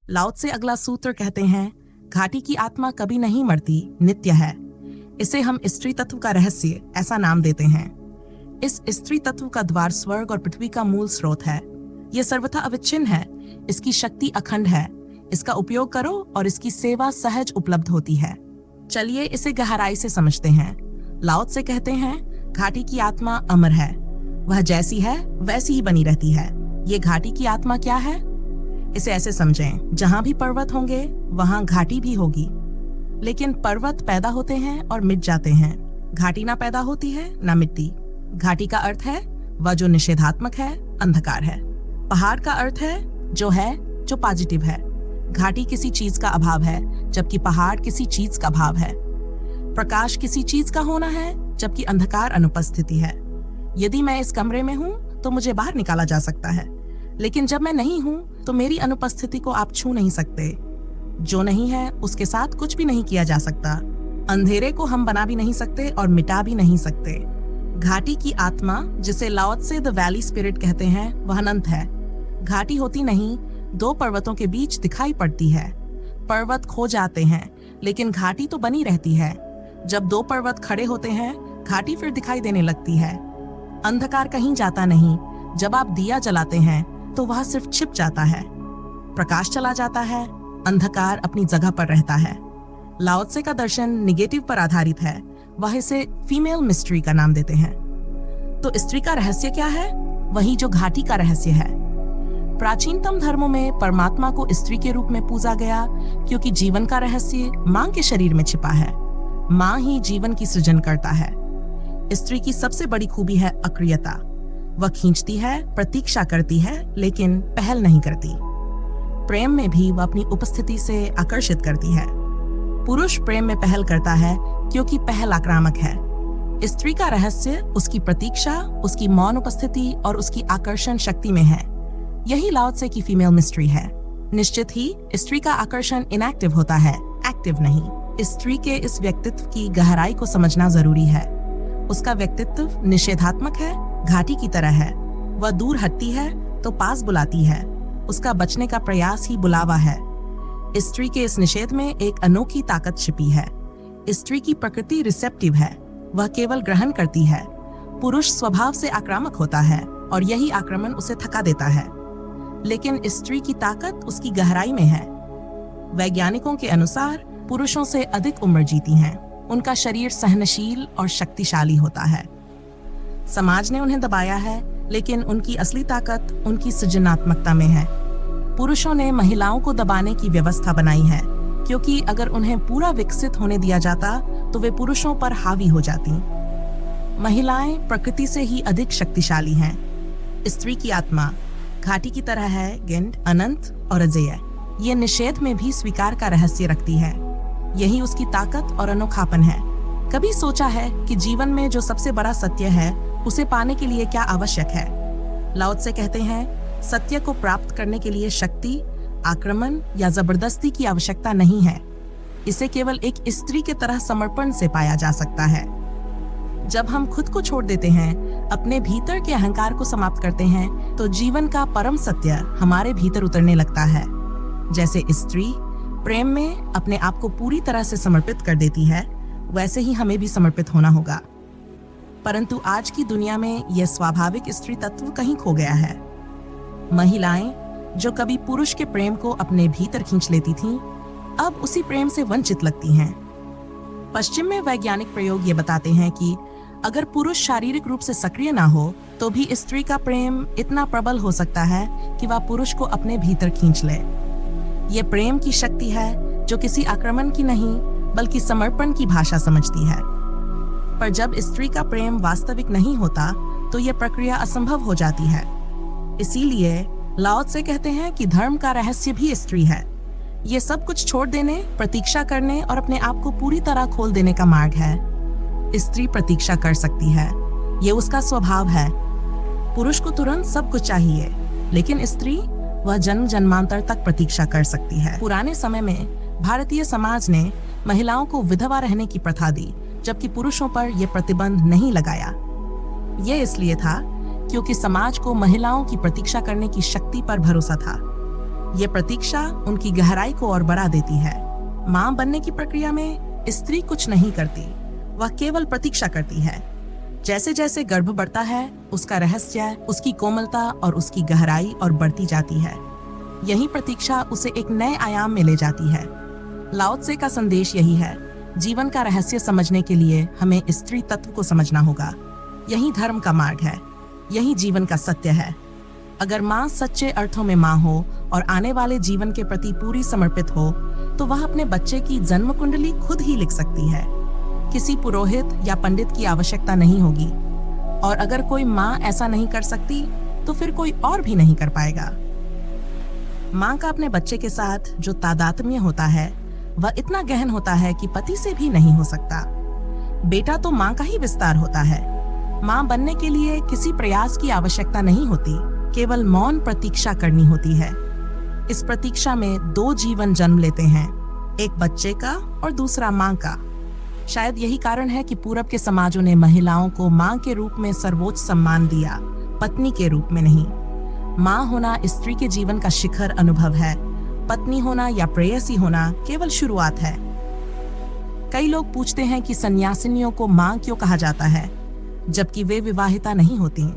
लाओ त्से अगला सूत्र कहते हैं, घाटी की आत्मा कभी नहीं मरती, नित्य है। इसे हम स्त्री तत्व का रहस्य ऐसा नाम देते हैं। इस स्त्री तत्व का द्वार स्वर्ग और पृथ्वी का मूल स्रोत है। यह सर्वथा अविच्छिन्न है, इसकी शक्ति अखंड है। इसका उपयोग करो और इसकी सेवा सहज उपलब्ध होती है। चलिए इसे गहराई से समझते हैं। लाओ त्से कहते हैं, घाटी की आत्मा अमर है, वह जैसी है वैसी ही बनी रहती है। ये घाटी की आत्मा क्या है? इसे ऐसे समझें, जहां भी पर्वत होंगे वहां घाटी भी होगी। लेकिन पर्वत पैदा होते हैं और मिट जाते हैं, घाटी ना पैदा होती है ना मिटती। घाटी का अर्थ है वह जो निषेधात्मक है, अंधकार है। पहाड़ का अर्थ है जो पॉजिटिव है। घाटी किसी चीज का अभाव है, जबकि पहाड़ किसी चीज का भाव है। प्रकाश किसी चीज का होना है, जबकि अंधकार अनुपस्थिति है। यदि मैं इस कमरे में हूँ तो मुझे बाहर निकाला जा सकता है, लेकिन जब मैं नहीं हूँ तो मेरी अनुपस्थिति को आप छू नहीं सकते। जो नहीं है उसके साथ कुछ भी नहीं किया जा सकता। अंधेरे को हम बना भी नहीं सकते और मिटा भी नहीं सकते। घाटी की आत्मा, जिसे लाओ त्से द वैली स्पिरिट कहते हैं, वह अनंत है। घाटी होती नहीं, दो पर्वतों के बीच दिखाई पड़ती है। पर्वत खो जाते हैं, लेकिन घाटी तो बनी रहती है। जब दो पर्वत खड़े होते हैं, घाटी फिर दिखाई देने लगती है। अंधकार कहीं जाता नहीं। जब आप दिया जलाते हैं तो वह सिर्फ छिप जाता है। प्रकाश चला जाता है, अंधकार अपनी जगह पर रहता है। लाओ त्से का दर्शन निगेटिव पर आधारित है। वह इसे फीमेल मिस्ट्री का नाम देते हैं। तो स्त्री का रहस्य क्या है? वही जो घाटी का रहस्य है। प्राचीनतम धर्मों में परमात्मा को स्त्री के रूप में पूजा गया, क्योंकि जीवन का रहस्य मां के शरीर में छिपा है। मां ही जीवन की सृजन करता है। स्त्री की सबसे बड़ी खूबी है अक्रियता। वह खींचती है, प्रतीक्षा करती है, लेकिन पहल नहीं करती। प्रेम में भी वह अपनी उपस्थिति से आकर्षित करती है। पुरुष प्रेम में पहल करता है क्योंकि पहल आक्रामक है। स्त्री का रहस्य उसकी प्रतीक्षा, उसकी मौन उपस्थिति और उसकी आकर्षण शक्ति में है। यही लाओ त्से की फीमेल मिस्ट्री है। निश्चित ही स्त्री का आकर्षण इनएक्टिव होता है, एक्टिव नहीं। स्त्री के इस व्यक्तित्व की गहराई को समझना जरूरी है। उसका व्यक्तित्व निषेधात्मक है, घाटी की तरह है। वह दूर हटती है तो पास बुलाती है। उसका बचने का प्रयास ही बुलावा है। स्त्री के इस निषेध में एक अनोखी ताकत छिपी है। स्त्री की प्रकृति रिसेप्टिव है, वह केवल ग्रहण करती है। पुरुष स्वभाव से आक्रामक होता है और यही आक्रमण उसे थका देता है। लेकिन स्त्री की ताकत उसकी गहराई में है। वैज्ञानिकों के अनुसार पुरुषों से अधिक उम्र जीती हैं। उनका शरीर सहनशील और शक्तिशाली होता है। समाज ने उन्हें दबाया है, लेकिन उनकी असली ताकत उनकी सृजनात्मकता में है। पुरुषों ने महिलाओं को दबाने की व्यवस्था बनाई है, क्योंकि अगर उन्हें पूरा विकसित होने दिया जाता तो वे पुरुषों पर हावी हो जाती। महिलाएं प्रकृति से ही अधिक शक्तिशाली हैं। स्त्री की आत्मा घाटी की तरह है, गिंड, अनंत और अजेय। ये निषेध में भी स्वीकार का रहस्य रखती है। यही उसकी ताकत और अनोखापन है। कभी सोचा है कि जीवन में जो सबसे बड़ा सत्य है, उसे पाने के लिए क्या आवश्यक है? लाओ त्से कहते हैं, सत्य को प्राप्त करने के लिए शक्ति, आक्रमण या जबरदस्ती की आवश्यकता नहीं है। इसे केवल एक स्त्री के तरह समर्पण से पाया जा सकता है। जब हम खुद को छोड़ देते हैं, अपने भीतर के अहंकार को समाप्त करते हैं, तो जीवन का परम सत्य हमारे भीतर उतरने लगता है। जैसे स्त्री प्रेम में अपने आप को पूरी तरह से समर्पित कर देती है, वैसे ही हमें भी समर्पित होना होगा। परंतु आज की दुनिया में यह स्वाभाविक स्त्री तत्व कहीं खो गया है। महिलाएं जो कभी पुरुष के प्रेम को अपने भीतर खींच लेती थीं, अब उसी प्रेम से वंचित लगती हैं। पश्चिम में वैज्ञानिक प्रयोग ये बताते हैं कि अगर पुरुष शारीरिक रूप से सक्रिय ना हो, तो भी स्त्री का प्रेम इतना प्रबल हो सकता है कि वह पुरुष को अपने भीतर खींच ले। ये प्रेम की शक्ति है जो किसी आक्रमण की नहीं, बल्कि समर्पण की भाषा समझती है। पर जब स्त्री का प्रेम वास्तविक नहीं होता, तो यह प्रक्रिया असंभव हो जाती है। इसीलिए लाओ त्से कहते हैं कि धर्म का रहस्य भी स्त्री है। ये सब कुछ छोड़ देने, प्रतीक्षा करने और अपने आप को पूरी तरह खोल देने का मार्ग है। स्त्री प्रतीक्षा कर सकती है, ये उसका स्वभाव है। पुरुष को तुरंत सब कुछ चाहिए, लेकिन स्त्री वह जन्म जन्मांतर तक प्रतीक्षा कर सकती है। पुराने समय में भारतीय समाज ने महिलाओं को विधवा रहने की प्रथा दी, जबकि पुरुषों पर यह प्रतिबंध नहीं लगाया। यह इसलिए था क्योंकि समाज को महिलाओं की प्रतीक्षा करने की शक्ति पर भरोसा था। ये प्रतीक्षा उनकी गहराई को और बढ़ा देती है। मां बनने की प्रक्रिया में स्त्री कुछ नहीं करती, वह केवल प्रतीक्षा करती है। जैसे जैसे गर्भ बढ़ता है, उसका रहस्य, उसकी कोमलता और उसकी गहराई और बढ़ती जाती है। यही प्रतीक्षा उसे एक नए आयाम में ले जाती है। लाओ त्से का संदेश यही है, जीवन का रहस्य समझने के लिए हमें स्त्री तत्व को समझना होगा। यही धर्म का मार्ग है, यही जीवन का सत्य है। अगर माँ सच्चे अर्थों में माँ हो और आने वाले जीवन के प्रति पूरी समर्पित हो, तो वह अपने बच्चे की जन्म कुंडली खुद ही लिख सकती है। किसी पुरोहित या पंडित की आवश्यकता नहीं होगी। और अगर कोई माँ ऐसा नहीं कर सकती, तो फिर कोई और भी नहीं कर पाएगा। माँ का अपने बच्चे के साथ जो तादात्म्य होता है, वह इतना गहन होता है कि पति से भी नहीं हो सकता। बेटा तो माँ का ही विस्तार होता है। माँ बनने के लिए किसी प्रयास की आवश्यकता नहीं होती, केवल मौन प्रतीक्षा करनी होती है। इस प्रतीक्षा में 2 जीवन जन्म लेते हैं, एक बच्चे का और दूसरा माँ का। शायद यही कारण है कि पूरब के समाजों ने महिलाओं को माँ के रूप में सर्वोच्च सम्मान दिया, पत्नी के रूप में नहीं। माँ होना स्त्री के जीवन का शिखर अनुभव है, पत्नी होना या प्रेयसी होना केवल शुरुआत है। कई लोग पूछते हैं कि सन्यासिनियों को माँ क्यों कहा जाता है, जबकि वे विवाहिता नहीं होती।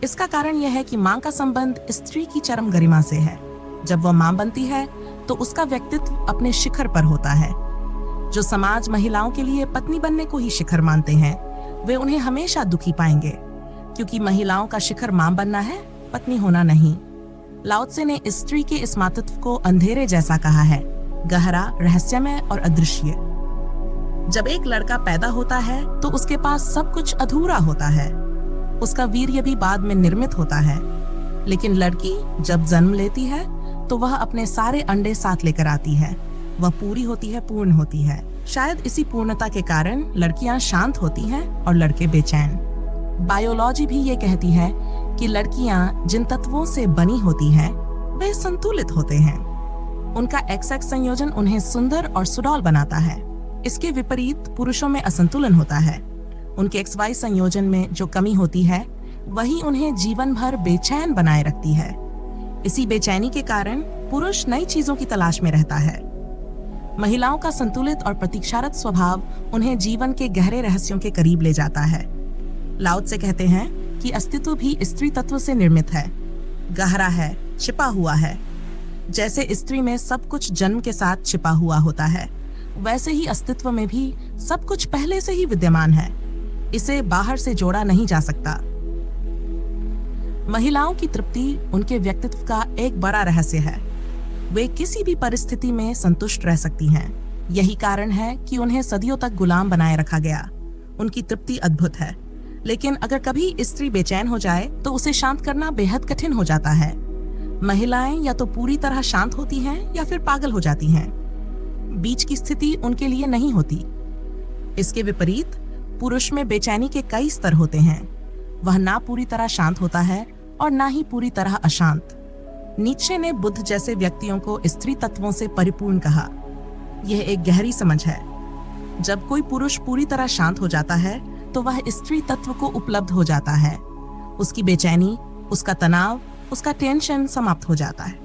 इसका कारण यह है कि माँ का संबंध स्त्री की चरम गरिमा से है। जब वह माँ बनती है, तो उसका व्यक्तित्व अपने शिखर पर होता है। जो समाज महिलाओं के लिए पत्नी बनने को ही शिखर मानते हैं, वे उन्हें हमेशा दुखी पाएंगे, क्योंकि महिलाओं का शिखर माँ बनना है, पत्नी होना नहीं। लाओ त्से ने स्त्री के इस मातृत्व को अंधेरे जैसा कहा है, गहरा, रहस्यमय और अदृश्य। जब एक लड़का पैदा होता है, तो उसके पास सब कुछ अधूरा होता है। उसका वीर्य भी बाद में निर्मित होता है। लेकिन लड़की जब जन्म लेती है, तो वह अपने सारे अंडे साथ लेकर आती है। वह पूरी होती है, पूर्ण होती है। शायद इसी पूर्णता के कारण लड़कियां शांत होती हैं और लड़के बेचैन। बायोलॉजी भी ये कहती है कि लड़कियां जिन तत्वों से बनी होती हैं, वे संतुलित होते हैं। उनका XX संयोजन उन्हें सुंदर और सुडौल बनाता है। इसके विपरीत पुरुषों में असंतुलन होता है। उनके XY संयोजन में जो कमी होती है, वही उन्हें जीवन भर बेचैन बनाए रखती है। इसी बेचैनी के कारण पुरुष नई चीजों की तलाश में रहता है। महिलाओं का संतुलित और प्रतीक्षारत स्वभाव उन्हें जीवन के गहरे रहस्यों के करीब ले जाता है। लाओ त्से कहते हैं कि अस्तित्व भी स्त्री तत्व से निर्मित है, गहरा है, छिपा हुआ है। जैसे स्त्री में सब कुछ जन्म के साथ छिपा हुआ होता है, वैसे ही अस्तित्व में भी सब कुछ पहले से ही विद्यमान है। इसे बाहर से जोड़ा नहीं जा सकता। महिलाओं की तृप्ति उनके व्यक्तित्व का एक बड़ा रहस्य है। वे किसी भी परिस्थिति में संतुष्ट रह सकती हैं। यही कारण है कि उन्हें सदियों तक गुलाम बनाए रखा गया। उनकी तृप्ति अद्भुत है, लेकिन अगर कभी स्त्री बेचैन हो जाए, तो उसे शांत करना बेहद कठिन हो जाता है। महिलाएं या तो पूरी तरह शांत होती हैं या फिर पागल हो जाती हैं। बीच की स्थिति उनके लिए नहीं होती। इसके विपरीत पुरुष में बेचैनी के कई स्तर होते हैं। वह ना पूरी तरह शांत होता है और ना ही पूरी तरह अशांत। नीत्शे ने बुद्ध जैसे व्यक्तियों को स्त्री तत्वों से परिपूर्ण कहा। यह एक गहरी समझ है। जब कोई पुरुष पूरी तरह शांत हो जाता है, तो वह स्त्री तत्व को उपलब्ध हो जाता है। उसकी बेचैनी, उसका तनाव, उसका टेंशन समाप्त हो जाता है।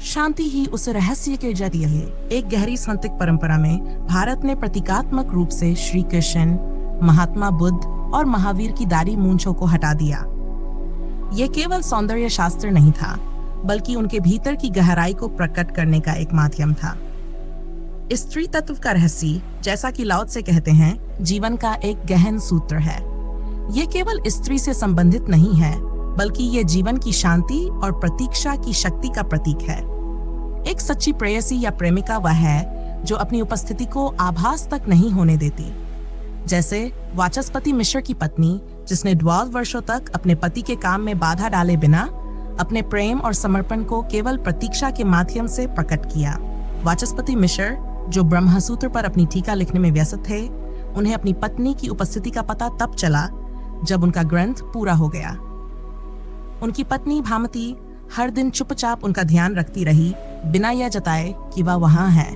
शांति ही उस रहस्य के जरिए है। एक गहरी सांस्कृतिक परंपरा में भारत ने प्रतीकात्मक रूप से श्री कृष्ण, महात्मा बुद्ध और महावीर की दाढ़ी मूंछों को हटा दिया। यह केवल सौंदर्य शास्त्र नहीं था, बल्कि उनके भीतर की गहराई को प्रकट करने का एक माध्यम था। स्त्री तत्व का रहस्य, जैसा कि लाओ त्से कहते हैं, जीवन का एक गहन सूत्र है। यह केवल स्त्री से संबंधित नहीं है, बल्कि ये जीवन की शांति और प्रतीक्षा की शक्ति का प्रतीक है। एक सच्ची प्रेयसी या प्रेमिका वह है जो अपनी उपस्थिति को आभास तक नहीं होने देती। जैसे वाचस्पति मिश्र की पत्नी, जिसने 12 वर्षों तक अपने पति के काम में बाधा डाले बिना अपने प्रेम और समर्पण को केवल प्रतीक्षा के माध्यम से प्रकट किया। वाचस्पति मिश्र, जो ब्रह्मसूत्र पर अपनी टीका लिखने में व्यस्त थे, उन्हें अपनी पत्नी की उपस्थिति का पता तब चला जब उनका ग्रंथ पूरा हो गया। उनकी पत्नी भामती हर दिन चुपचाप उनका ध्यान रखती रही, बिना यह जताए कि वह वहां है।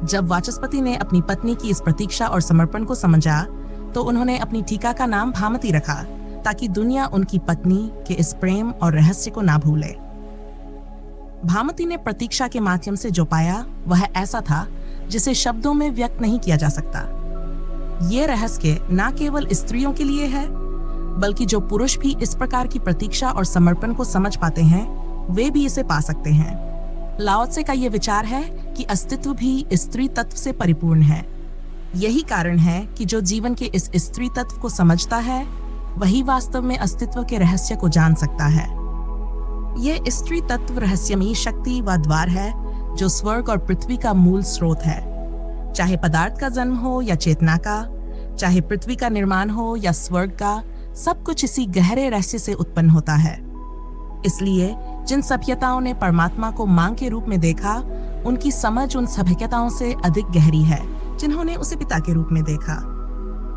जब वाचस्पति ने अपनी पत्नी की इस प्रतीक्षा और समर्पण को समझा, तो उन्होंने अपनी टीका का नाम भामती रखा, ताकि दुनिया उनकी पत्नी के इस प्रेम और रहस्य को ना भूले। भामती ने प्रतीक्षा के माध्यम से जो पाया वह ऐसा था जिसे शब्दों में व्यक्त नहीं किया जा सकता। ये रहस्य न केवल स्त्रियों के लिए है, बल्कि जो पुरुष भी इस प्रकार की प्रतीक्षा और समर्पण को समझ पाते हैं वे भी इसे पा सकते हैं। लाओ त्से का ये विचार है कि अस्तित्व भी स्त्री तत्व से परिपूर्ण है। यही कारण है कि जो जीवन के इस स्त्री तत्व को समझता है वही वास्तव में अस्तित्व के रहस्य को जान सकता है। ये स्त्री तत्व रहस्यमयी शक्ति व द्वार है जो स्वर्ग और पृथ्वी का मूल स्रोत है। चाहे पदार्थ का जन्म हो या चेतना का, चाहे पृथ्वी का निर्माण हो या स्वर्ग का, सब कुछ इसी गहरे रहस्य से उत्पन्न होता है। इसलिए जिन सभ्यताओं ने परमात्मा को मां के रूप में देखा, उनकी समझ उन सभ्यताओं से अधिक गहरी है जिन्होंने उसे पिता के रूप में देखा।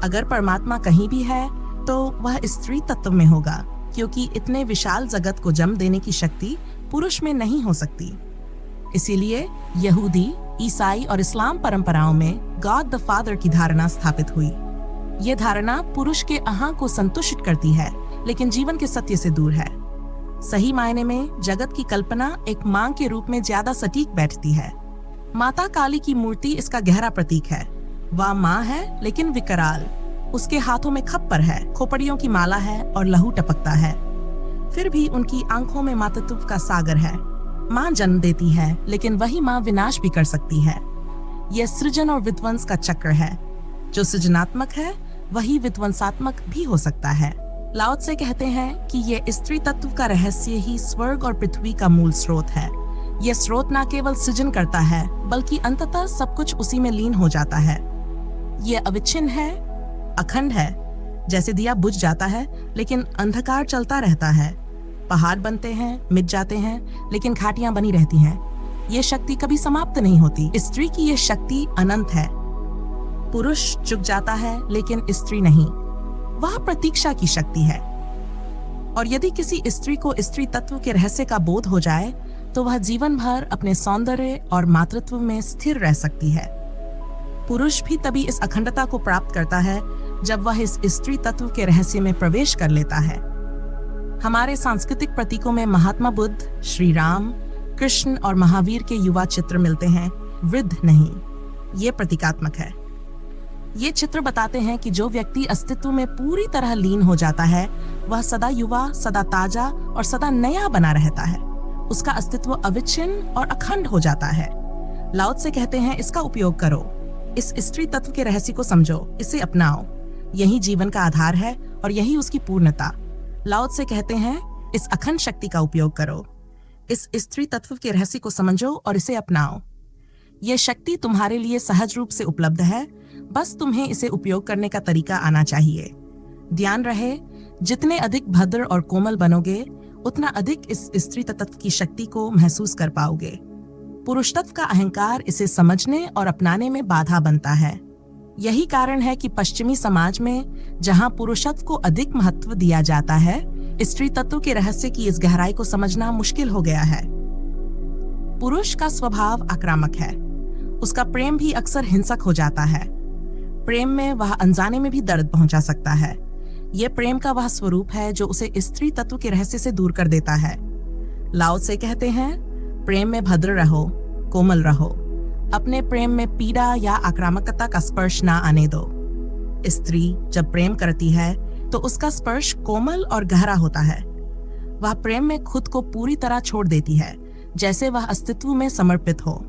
अगर परमात्मा कहीं भी है तो वह स्त्री तत्व में होगा, क्योंकि इतने विशाल जगत को जन्म देने की शक्ति पुरुष में नहीं हो सकती। इसीलिए यहूदी, ईसाई और इस्लाम परंपराओं में गॉड द फादर की धारणा स्थापित हुई। ये धारणा पुरुष के अहं को संतुष्ट करती है, लेकिन जीवन के सत्य से दूर है। सही मायने में जगत की कल्पना एक मां के रूप में ज्यादा सटीक बैठती है। माता काली की मूर्ति इसका गहरा प्रतीक है। वह मां है लेकिन विकराल। उसके हाथों में खप्पर है, खोपड़ियों की माला है और लहू टपकता है। फिर भी उनकी आंखों में मातृत्व का सागर है। मां जन्म देती है, लेकिन वही मां विनाश भी कर सकती है। यह सृजन और विध्वंस का चक्र है। जो सृजनात्मक है वही विध्वंसात्मक भी हो सकता है। लाओ त्से कहते हैं कि यह स्त्री तत्व का रहस्य ही स्वर्ग और पृथ्वी का मूल स्रोत है। यह स्रोत न केवल सृजन करता है, बल्कि अंततः सब कुछ उसी में लीन हो जाता है। यह अविच्छिन्न है, अखंड है। जैसे दिया बुझ जाता है लेकिन अंधकार चलता रहता है। पहाड़ बनते हैं, मिट जाते हैं, लेकिन घाटियां बनी रहती हैं। ये शक्ति कभी समाप्त नहीं होती। स्त्री की ये शक्ति अनंत है। पुरुष झुक जाता है लेकिन स्त्री नहीं। वह प्रतीक्षा की शक्ति है। और यदि किसी स्त्री को स्त्री तत्व के रहस्य का बोध हो जाए तो वह जीवन भर अपने सौंदर्य और मातृत्व में स्थिर रह सकती है। पुरुष भी तभी इस अखंडता को प्राप्त करता है जब वह इस स्त्री तत्व के रहस्य में प्रवेश कर लेता है। हमारे सांस्कृतिक प्रतीकों में महात्मा बुद्ध, श्री राम, कृष्ण और महावीर के युवा चित्र मिलते हैं, वृद्ध नहीं। ये प्रतीकात्मक है। ये चित्र बताते हैं कि जो व्यक्ति अस्तित्व में पूरी तरह लीन हो जाता है वह सदा युवा, सदा ताजा और सदा नया बना रहता है। उसका अस्तित्व अविच्छिन्न और अखंड हो जाता है। लाओ त्से कहते हैं, इसका उपयोग करो, इस स्त्री तत्व के रहस्य को समझो, इसे अपनाओ। यही जीवन का आधार है और यही उसकी पूर्णता। लाओ त्से कहते हैं, इस अखंड शक्ति का उपयोग करो, इस स्त्री तत्व के रहस्य को समझो और इसे अपनाओ। यह शक्ति तुम्हारे लिए सहज रूप से उपलब्ध है, बस तुम्हें इसे उपयोग करने का तरीका आना चाहिए। ध्यान रहे, जितने अधिक भद्र और कोमल बनोगे उतना अधिक इस स्त्री तत्व की शक्ति को महसूस कर पाओगे। पुरुष तत्व का अहंकार इसे समझने और अपनाने में बाधा बनता है। यही कारण है कि पश्चिमी समाज में जहां पुरुषत्व को अधिक महत्व दिया जाता है, स्त्री तत्व के रहस्य की इस गहराई को समझना मुश्किल हो गया है। पुरुष का स्वभाव आक्रामक है। उसका प्रेम भी अक्सर हिंसक हो जाता है। प्रेम में वह अनजाने में भी दर्द पहुंचा सकता है। यह प्रेम का वह स्वरूप है जो उसे स्त्री तत्व के रहस्य से दूर कर देता है। लाओ त्से कहते हैं, प्रेम में भद्र रहो, कोमल रहो। अपने प्रेम में पीड़ा या आक्रामकता का स्पर्श ना आने दो। स्त्री जब प्रेम करती है तो उसका स्पर्श कोमल और गहरा होता है। वह प्रेम में खुद को पूरी तरह छोड़ देती है, जैसे वह अस्तित्व में समर्पित हो।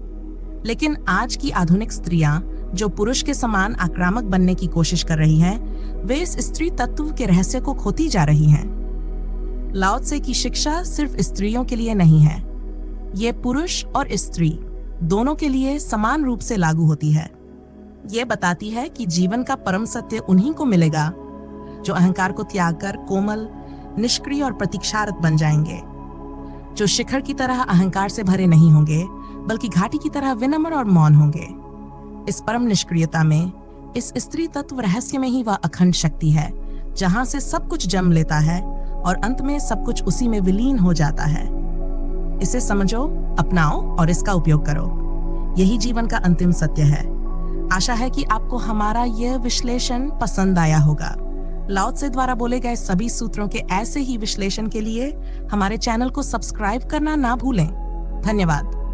लेकिन आज की आधुनिक स्त्रियां जो पुरुष के समान आक्रामक बनने की कोशिश कर रही हैं, वे इस स्त्री तत्व के रहस्य को खोती जा रही हैं। लाओ त्से की शिक्षा सिर्फ स्त्रियों के लिए नहीं है, ये पुरुष और स्त्री दोनों के लिए समान रूप से लागू होती है। ये बताती है कि जीवन का परम सत्य उन्हीं को मिलेगा जो अहंकार को त्याग कर कोमल, निष्क्रिय और प्रतीक्षारत बन जाएंगे, जो शिखर की तरह अहंकार से भरे नहीं होंगे बल्कि घाटी की तरह विनम्र और मौन होंगे। इस परम निष्क्रियता में, इस स्त्री तत्व रहस्य में ही वह अखंड शक्ति है जहां से सब कुछ जन्म लेता है और अंत में सब कुछ उसी में विलीन हो जाता है। इसे समझो, अपनाओ और इसका उपयोग करो। यही जीवन का अंतिम सत्य है। आशा है कि आपको हमारा यह विश्लेषण पसंद आया होगा। लाओ त्से द्वारा बोले गए सभी सूत्रों के ऐसे ही विश्लेषण के लिए हमारे चैनल को सब्सक्राइब करना ना भूलें। धन्यवाद।